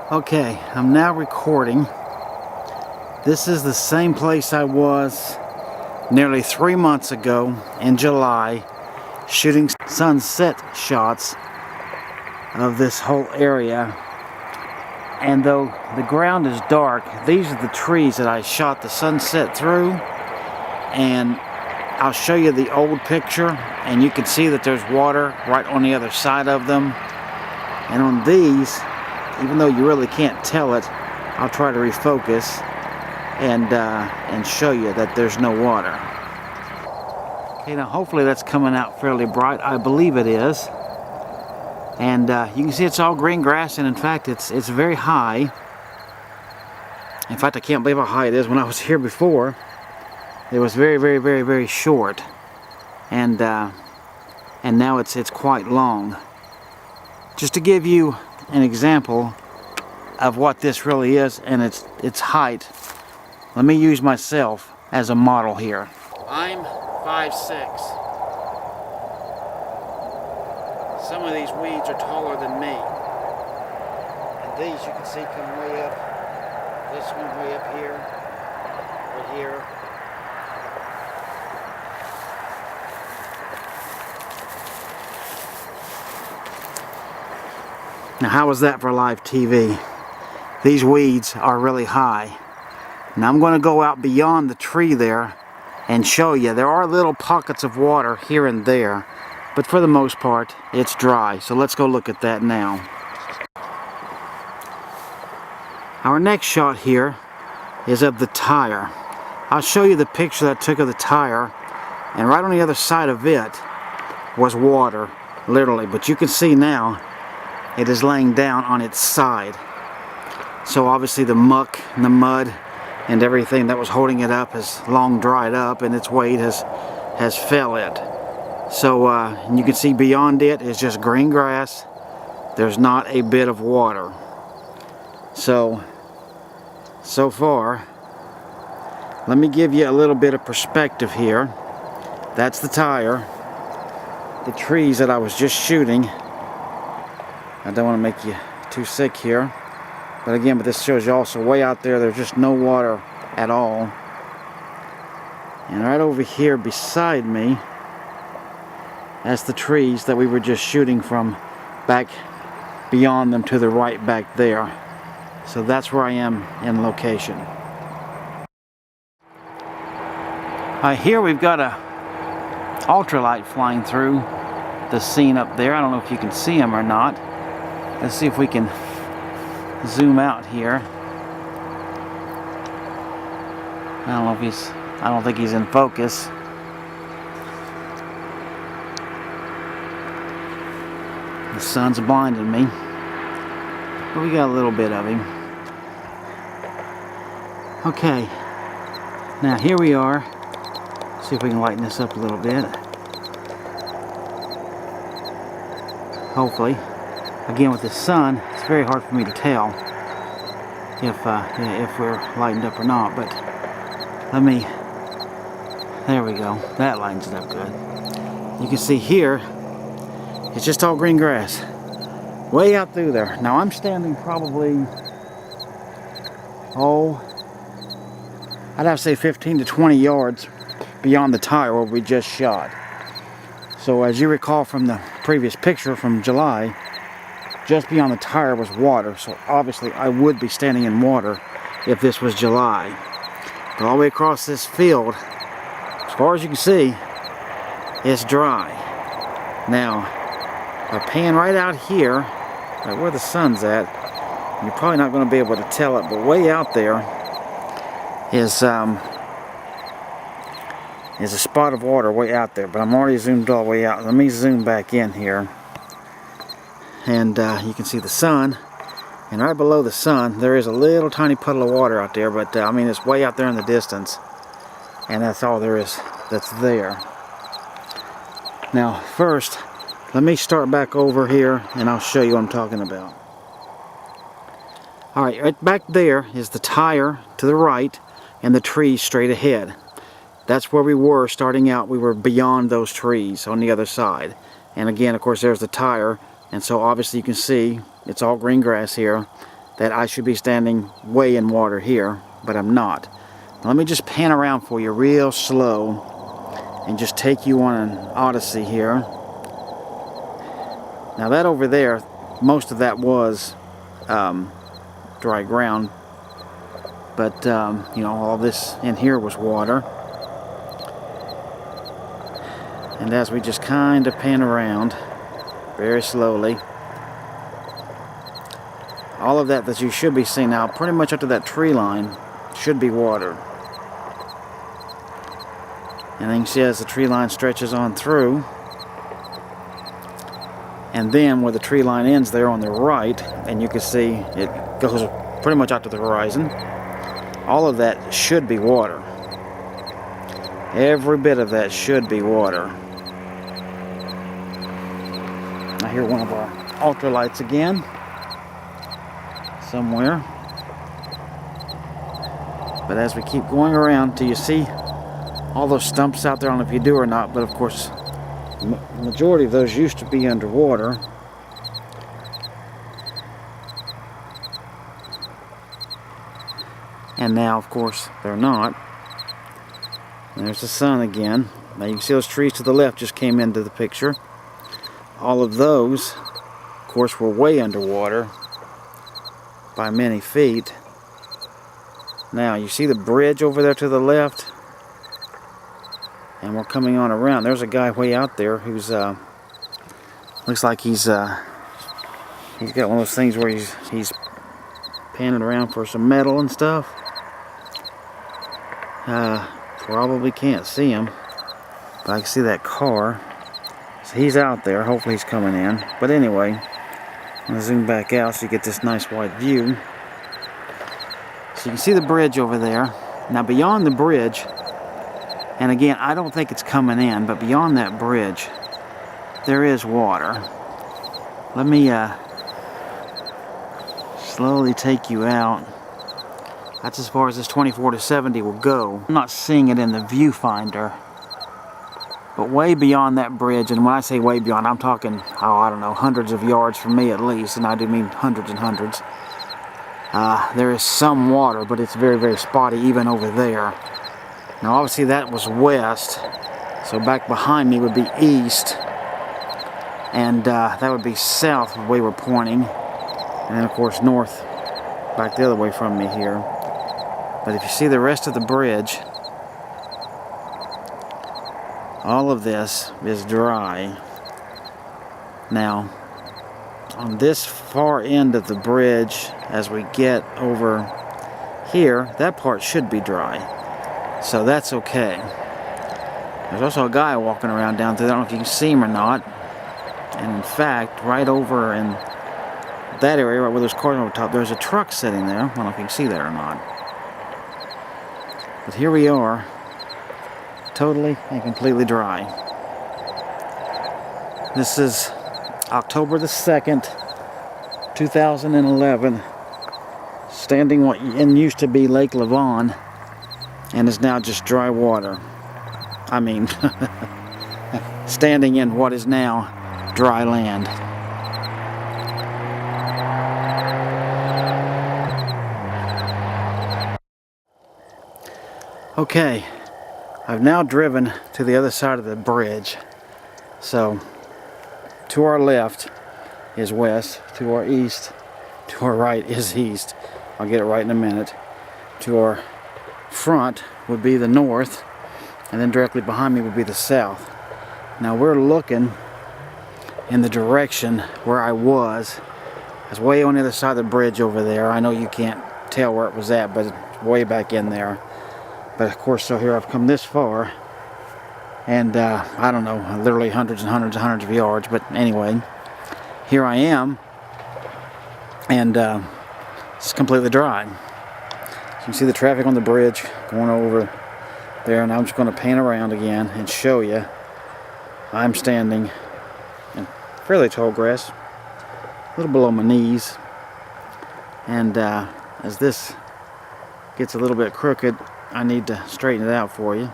Okay, I'm now recording. This is the same place I was nearly 3 months ago in July, shooting sunset shots of this whole area. And though the ground is dark, these are the trees that I shot the sunset through. And I'll show you the old picture, and you can see that there's water right on the other side of them. And on these, even though you really can't tell it, I'll try to refocus and show you that there's no water. Okay, now hopefully that's coming out fairly bright. I believe it is. And you can see it's all green grass, and in fact it's very high. In fact, I can't believe how high it is. When I was here before, it was very short, and now it's quite long. Just to give you an example of what this really is and its height, let me use myself as a model here. I'm 5'6". Some of these weeds are taller than me, and these you can see come way up. This one way up here, right here. Now, how was that for live TV? These weeds are really high. Now I'm going to go out beyond the tree there and show you. There are little pockets of water here and there, but for the most part it's dry. So let's go look at that now. Our next shot here is of the tire. I'll show you the picture that I took of the tire, and right on the other side of it was water, literally. But you can see now it is laying down on its side. So obviously the muck and the mud and everything that was holding it up has long dried up, and its weight has fell it. So you can see beyond it is just green grass. There's not a bit of water. So far, let me give you a little bit of perspective here. That's the tire. The trees that I was just shooting. I don't want to make you too sick here, but this shows you also way out there, there's just no water at all. And right over here beside me, that's the trees that we were just shooting from, back beyond them to the right back there. So that's where I am in location. Here we've got a ultralight flying through the scene up there. I don't know if you can see him or not. Let's see if we can zoom out here. I don't think he's in focus. The sun's blinding me, but we got a little bit of him. Okay, now here we are. See if we can lighten this up a little bit. Hopefully. Again, with the sun, it's very hard for me to tell if we're lightened up or not, but there we go. That lightens it up good. You can see here, it's just all green grass. Way out through there. Now I'm standing probably, I'd have to say 15 to 20 yards beyond the tire where we just shot. So as you recall from the previous picture from July, just beyond the tire was water, so obviously I would be standing in water if this was July. But all the way across this field, as far as you can see, it's dry. Now, if I pan right out here, right where the sun's at, you're probably not going to be able to tell it, but way out there is a spot of water way out there, but I'm already zoomed all the way out. Let me zoom back in here. And you can see the sun, and right below the sun there is a little tiny puddle of water out there, but it's way out there in the distance, and that's all there is that's there. Now first, let me start back over here and I'll show you what I'm talking about. Alright, right back there is the tire to the right and the trees straight ahead. That's where we were starting out. We were beyond those trees on the other side. And again, of course, there's the tire. And so obviously you can see it's all green grass here. that I should be standing way in water here, but I'm not. Now, let me just pan around for you real slow and just take you on an odyssey here. Now that over there, most of that was dry ground, but you know, all this in here was water. And as we just kind of pan around very slowly, all of that you should be seeing now, pretty much up to that tree line, should be water. And then you can see as the tree line stretches on through, and then where the tree line ends there on the right, and you can see it goes pretty much out to the horizon, all of that should be water. Every bit of that should be water. I hear one of our ultralights again somewhere. But as we keep going around till you see all those stumps out there, I don't know if you do or not, but of course the majority of those used to be underwater. And now of course they're not. And there's the sun again. Now you can see those trees to the left just came into the picture. All of those, of course, were way underwater by many feet. Now you see the bridge over there to the left, and we're coming on around. There's a guy way out there who's looks like he's got one of those things where he's panning around for some metal and stuff. Probably can't see him, but I can see that car. So he's out there. Hopefully he's coming in. But anyway, I'm going to zoom back out so you get this nice wide view. So you can see the bridge over there. Now beyond the bridge, and again, I don't think it's coming in, but beyond that bridge, there is water. Let me slowly take you out. That's as far as this 24 to 70 will go. I'm not seeing it in the viewfinder. But way beyond that bridge, and when I say way beyond, I'm talking, oh, I don't know, hundreds of yards from me at least, and I do mean hundreds and hundreds. There is some water, but it's very, very spotty even over there. Now obviously that was west, so back behind me would be east, and that would be south the way we're pointing, and then of course north back the other way from me here. But if you see the rest of the bridge, all of this is dry. Now, on this far end of the bridge, as we get over here, that part should be dry. So that's okay. There's also a guy walking around down there. I don't know if you can see him or not. And in fact, right over in that area, right where those cars are over top, there's a truck sitting there. I don't know if you can see that or not. But here we are, totally and completely dry. This is October the 2nd, 2011, standing what used to be Lake Lavon, and is now just dry water. I mean, standing in what is now dry land. Okay, I've now driven to the other side of the bridge. So, to our left is west, to our east, to our right is east. I'll get it right in a minute. To our front would be the north, and then directly behind me would be the south. Now we're looking in the direction where I was. It's way on the other side of the bridge over there. I know you can't tell where it was at, but it's way back in there. But of course, so here I've come this far, and I don't know, literally hundreds and hundreds and hundreds of yards, but anyway, here I am, and it's completely dry. So you can see the traffic on the bridge going over there, and I'm just going to pan around again and show you. I'm standing in fairly tall grass, a little below my knees, and as this gets a little bit crooked, I need to straighten it out for you.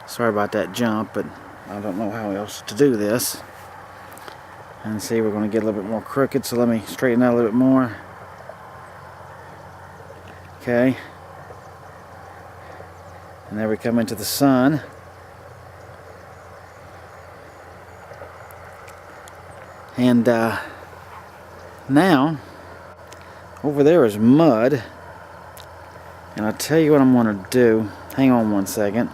Sorry about that jump, but I don't know how else to do this. And see, we're going to get a little bit more crooked, so let me straighten out a little bit more. Okay. And there we come into the sun. And now, over there is mud. And I'll tell you what I'm going to do. Hang on one second.